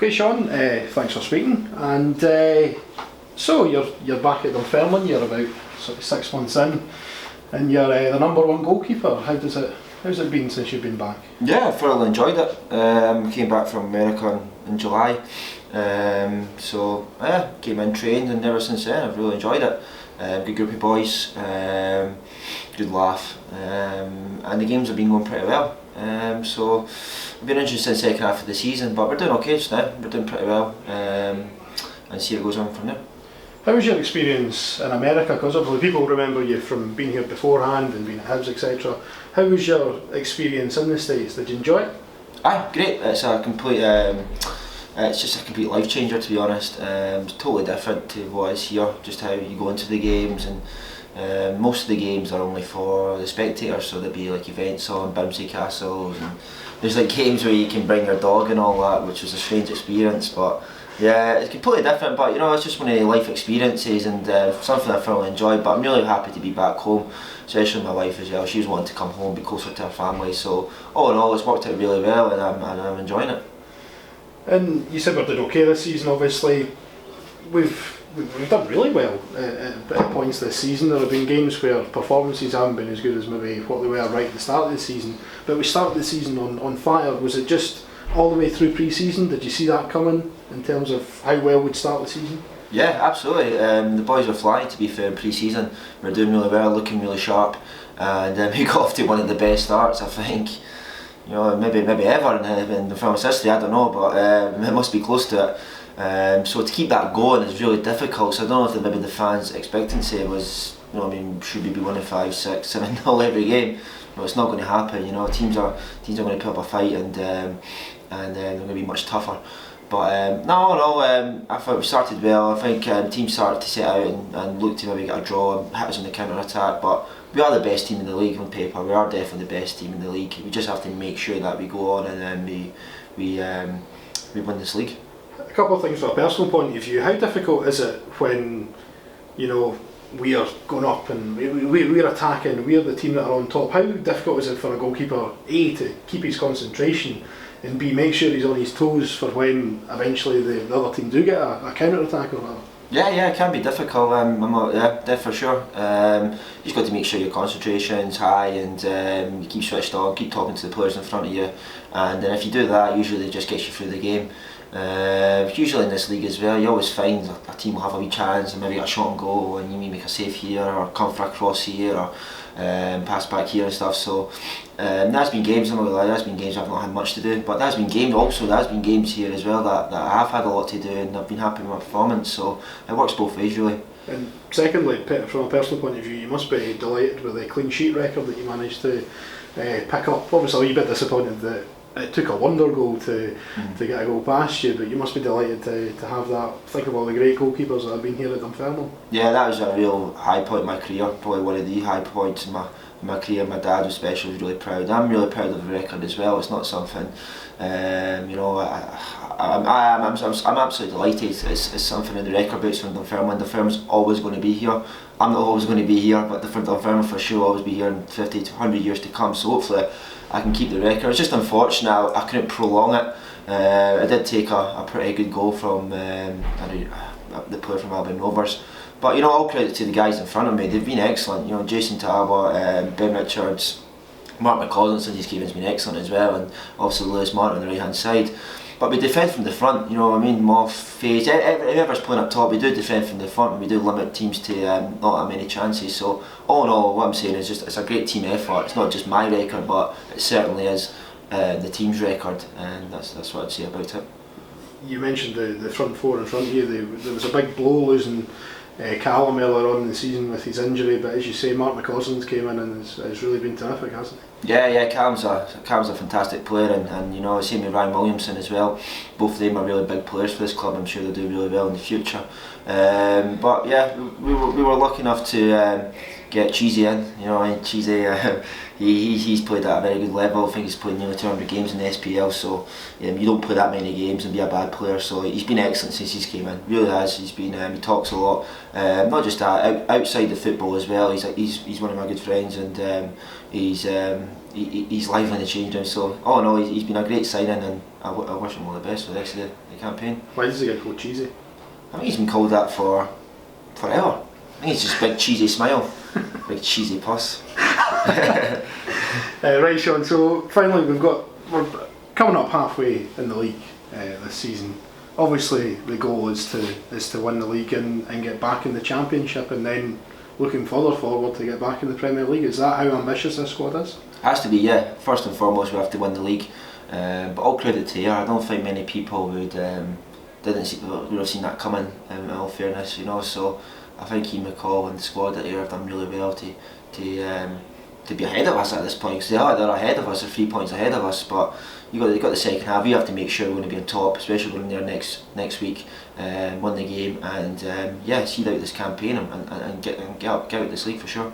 Okay, Sean, thanks for speaking. And so you're back at Dunfermline. You're about sort of 6 months in, and you're the number one goalkeeper. How's it been since you've been back? Yeah, I thoroughly enjoyed it. Came back from America in July, so yeah, came in, trained, and ever since then I've really enjoyed it. Good group of boys, good laugh, and the games have been going pretty well. So I've been interested in the second half of the season, but we're doing okay just now. We're doing pretty well, and see how it goes on from there. How was your experience in America? Because obviously people remember you from being here beforehand and being at Hibs, etc. How was your experience in the States? Did you enjoy it? Aye, great. It's a complete, it's just a complete life changer, to be honest. It's totally different to what is here. Just how you go into the games, and most of the games are only for the spectators. So there'll be like events on bouncy castles, and there's like games where you can bring your dog and all that, which was a strange experience. But yeah, it's completely different, but you know, it's just one of the life experiences, and something I thoroughly enjoyed. But I'm really happy to be back home, especially my wife as well. She was wanting to come home, be closer to her family. So all in all, it's worked out really well, and I'm enjoying it. And you said we did okay this season. Obviously, we've done really well at points this season. There have been games where performances haven't been as good as maybe what they were right at the start of the season. But we started the season on fire. Was it just all the way through pre-season? Did you see that coming in terms of how well we'd start the season? Yeah, absolutely. The boys were flying, to be fair, in pre-season. We were doing really well, looking really sharp, and we got off to one of the best starts, I think. You know, maybe ever in the film's history. I don't know, but it must be close to it. So to keep that going is really difficult. So I don't know if maybe the fans' expectancy was, you know, I mean, should we be winning 5, 6, 7-0 every game? No, it's not going to happen. You know, teams are going to put up a fight, and they're going to be much tougher. But no, I thought we started well. I think teams started to set out and look to maybe get a draw and hit us on the counter attack. But we are the best team in the league on paper. We are definitely the best team in the league. We just have to make sure that we go on and then we win this league. A couple of things from a personal point of view. How difficult is it when, you know, we are going up and we're attacking, we're the team that are on top? How difficult is it for a goalkeeper, A, to keep his concentration, and B, make sure he's on his toes for when eventually the other team do get a counter-attack or whatever? Yeah, it can be difficult. Yeah, for sure. You just got to make sure your concentration's high, and you keep switched on, keep talking to the players in front of you, and then if you do that, usually it just gets you through the game. Usually in this league as well, you always find a team will have a wee chance and maybe get a shot on goal, and you may make a save here or come for a cross here or pass back here and stuff. So there's been games, I'm not gonna lie, there's been games I've not had much to do, but there's been games here as well that I have had a lot to do, and I've been happy with my performance. So it works both ways really. And secondly, from a personal point of view, you must be delighted with the clean sheet record that you managed to pick up. Obviously a wee bit disappointed that it took a wonder goal to get a goal past you, but you must be delighted to have that. Think of all the great goalkeepers that have been here at Dunfermline. Yeah, that was a real high point in my career, probably one of the high points in my career. My dad especially was really proud. I'm really proud of the record as well. It's not something, you know, I'm absolutely delighted. It's something in the record books from Dunfermline. Dunfermline's always going to be here. I'm not always going to be here, but Dunfermline for sure will always be here in 50 to 100 years to come. So hopefully I can keep the record. It's just unfortunate I couldn't prolong it. I did take a pretty good goal from the player from Albion Rovers. But you know, all credit to the guys in front of me. They've been excellent. You know, Jason Talbot, Ben Richards, Mark McCausland since he's came in has been excellent as well, and also Lewis Martin on the right hand side. But we defend from the front, you know what I mean, Moff, Faze, whoever's playing up top, we do defend from the front, and we do limit teams to not that many chances. So all in all, what I'm saying is just it's a great team effort. It's not just my record, but it certainly is the team's record, and that's what I'd say about it. You mentioned the front four in front of you. There was a big blow losing Callum earlier on in the season with his injury, but as you say, Mark McCausland's came in and has really been terrific, hasn't he? Yeah, Callum's a fantastic player, and you know, same with Ryan Williamson as well. Both of them are really big players for this club. I'm sure they'll do really well in the future. But yeah, we were lucky enough to get Cheesy in. You know, and Cheesy, he's played at a very good level. I think he's played nearly 200 games in the SPL. So you don't play that many games and be a bad player. So he's been excellent since he's came in. Really has. He's been. He talks a lot. Not just that, outside the football as well. He's one of my good friends, and he's he's live in the change room. So all in all, he's been a great signing, and I wish him all the best for the rest of the campaign. Why does he get called cheesy? I think he's been called that for forever. I think it's just big cheesy smile, big cheesy puss. Right, Sean. So finally, we're coming up halfway in the league this season. Obviously, the goal is to win the league and get back in the Championship, and then looking further forward to get back in the Premier League. Is that how ambitious this squad is? Has to be, yeah. First and foremost, we have to win the league. But all credit to Ayr. I don't think many people would would have seen that coming. In all fairness, So I think Ian McCall and the squad at Ayr have done really well to be ahead of us at this point. Because they're ahead of us. They're 3 points ahead of us. But you've got the second half. You have to make sure we're going to be on top, especially going there next week. Win the game and see out this campaign and get out this league for sure.